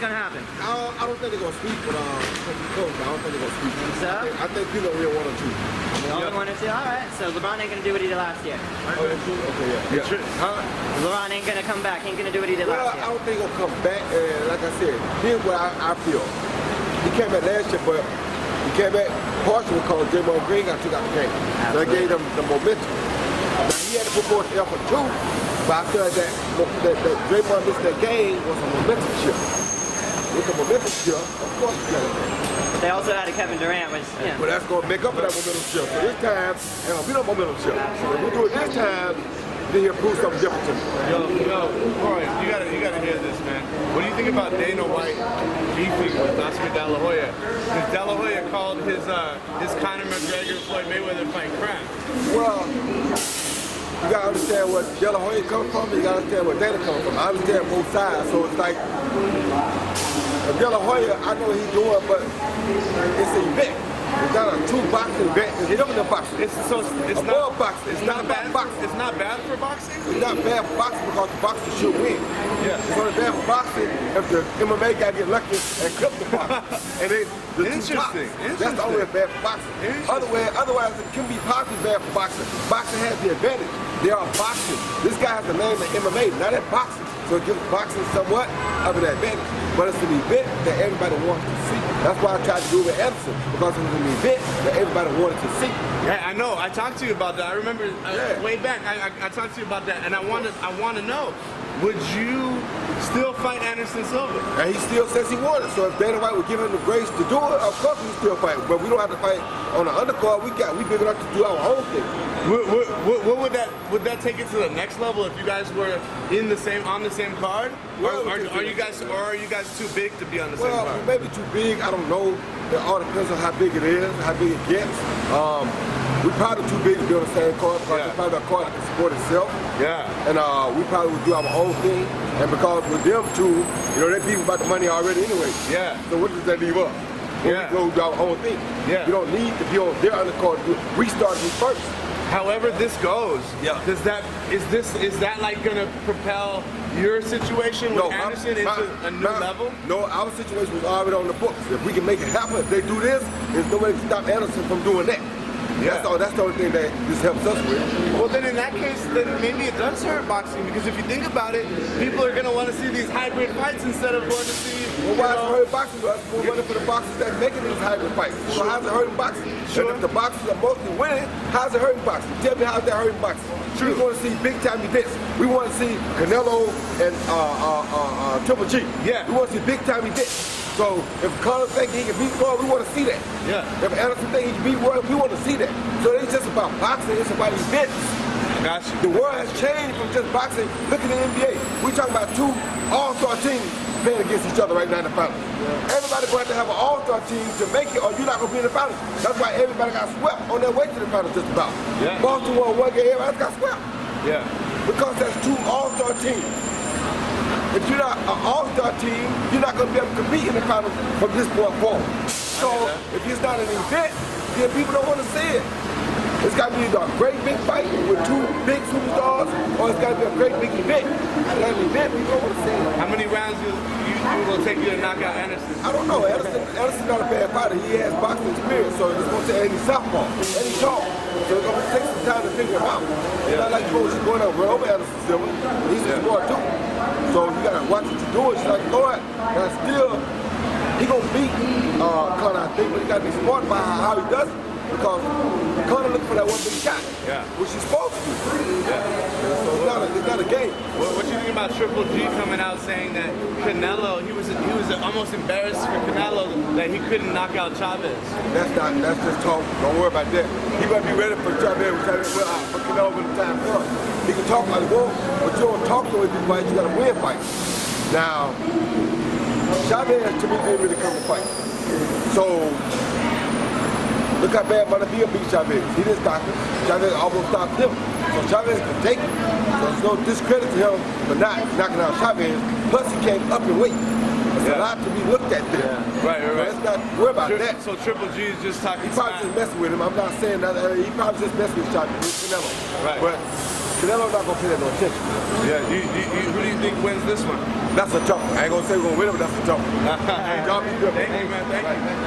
going to happen? I don't think they're going to sweep, but I don't think they're going to sweep. So? I think people are real 1 or 2. Only 1 or 2? All right. So LeBron ain't going to do what he did last year. Oh, that's true? Okay, yeah. Huh? LeBron ain't going to come back. He ain't going to do what he did last year. I don't think he's going to come back. And like I said, here's what I feel. He came back last year, but he came back partially because Draymond Green got took out the game. So that gave them the momentum. Now, he had to put more effort too, but I feel like that Draymond missed that game was a momentum shift. With the momentum shift, of course, you got it. They also had a Kevin Durant, which, yeah. But that's going to make up for that momentum shift. So this time, ain't going to be no momentum shift. So if we do it this time, then he'll prove something different to me. Yo, Roy, you gotta hear this, man. What do you think about Dana White beefing with Oscar De La Hoya? Because De La Hoya called his Conor McGregor Floyd Mayweather fight crap. Well, you gotta understand where De La Hoya comes from, you gotta understand where Dana comes from. I understand both sides, so it's like, De La Hoya, I know what he's doing, but it's an event. It's not a true boxing event. It's different than boxing. It's not boxing. It's not bad boxing. It's not bad for boxing? It's not bad for boxing because the boxer should win. Yeah. It's only bad for boxing if the MMA guy get lucky and clip the boxer. And they Interesting. That's the only way bad for boxing. Otherwise, it can be possibly bad for boxing. Boxing has the advantage. They are boxing. This guy has the name of MMA, not at boxing. So it gives boxing somewhat of an advantage. But it's an event that everybody wants to see. That's why I tried to do it with Anderson, because it was an event that everybody wanted to see. Yeah, I know. I talked to you about that. I remember way back. I talked to you about that, and I want to know. Would you still fight Anderson Silva? And he still says he wanted. So if Dana White would give him the grace to do it, of course we still fight. But we don't have to fight on the undercard. We big enough to do our own thing. What would that take it to the next level if you guys were on the same card? Well, are you guys too big to be on the same card? Well, maybe too big. I don't know. It all depends on how big it is, how big it gets. We're probably too big to be on the same card because it's probably a card that can support itself. Yeah. And we probably would do our own thing. And because with them two, they beef about the money already anyway. Yeah. So what does that leave us? Yeah. We go do our own thing. Yeah. You don't need to be on their undercard to do it. We started first. However this goes, is that like gonna propel your situation with Anderson into a new level? No, our situation was already on the books. If we can make it happen, if they do this, there's no way to stop Anderson from doing that. Yeah. That's the only thing that this helps us with. Well, then in that case, then maybe it does hurt boxing, because if you think about it, people are going to want to see these hybrid fights instead of going to see. Well, why is it hurting boxing? We're more money for the boxers that making these hybrid fights. So how's it hurting boxing? Sure. And if the boxers are mostly winning, how's it hurting boxing? Tell me how's that hurting boxing? True. We want to see big time events. We want to see Canelo and Triple G. Yeah. We want to see big time events. So if Conor thinks he can beat Floyd, we want to see that. Yeah. If Anderson thinks he can beat Roy, we want to see that. So it ain't just about boxing, it's about events. Got you. The world has changed from just boxing. Look at the NBA. We're talking about two all-star teams playing against each other right now in the finals. Yeah. Everybody's going to have to have an all-star team to make it, or you're not going to be in the finals. That's why everybody got swept on their way to the finals just about. Yeah. Boston won one game, everybody got swept. Yeah. Because that's two all-star teams. If you're not an all-star team, you're not going to be able to compete in the finals from this point forward. So if it's not an event, then people don't want to see it. It's got to be either a great big fight with two big superstars, or it's got to be a great big event. And that event, people don't want to see it. How many rounds will take you to knock out Anderson? I don't know. Anderson's not a bad fighter. He has boxing experience, so it's going to take any southpaw, any tall. So it's going to take some time to figure him out. It's not like you're just going to run over Anderson Silva. He's a smart too. So you got to watch what you're doing. It's like, Lord, now still, he going to beat Conor, I think, but he got to be smart about how he does it. Because Conor looking for that one big shot, which he's supposed to do. Yeah. So it's not a game. What you think about Triple G coming out saying that Canelo, he was almost embarrassed for Canelo that he couldn't knock out Chavez? That's just talk. Don't worry about that. He might be ready for Chavez for Canelo when the time comes. He can talk like well, but you don't talk to him in these fights, you gotta win fights. Now, Chavez to me didn't really come to fight. So look how bad Montevideo beat Chavez. He didn't stop him. Chavez almost stopped him. So Chavez can take it. So there's no discredit to him for not knocking out Chavez. Plus he came up in weight. There's a lot to be looked at there. Yeah. Right. So let's not worry about that. So Triple G is just talking. He probably just messing with him. I'm not saying that. He probably just messing with Chavez, with Canelo. Right. But Canelo's not gonna pay that no attention. Yeah. Who do you think wins this one? That's a tough one. I ain't gonna say we're gonna win it, but that's a tough one. Hey, Y'all be good, man. Thank you, man. Thank you.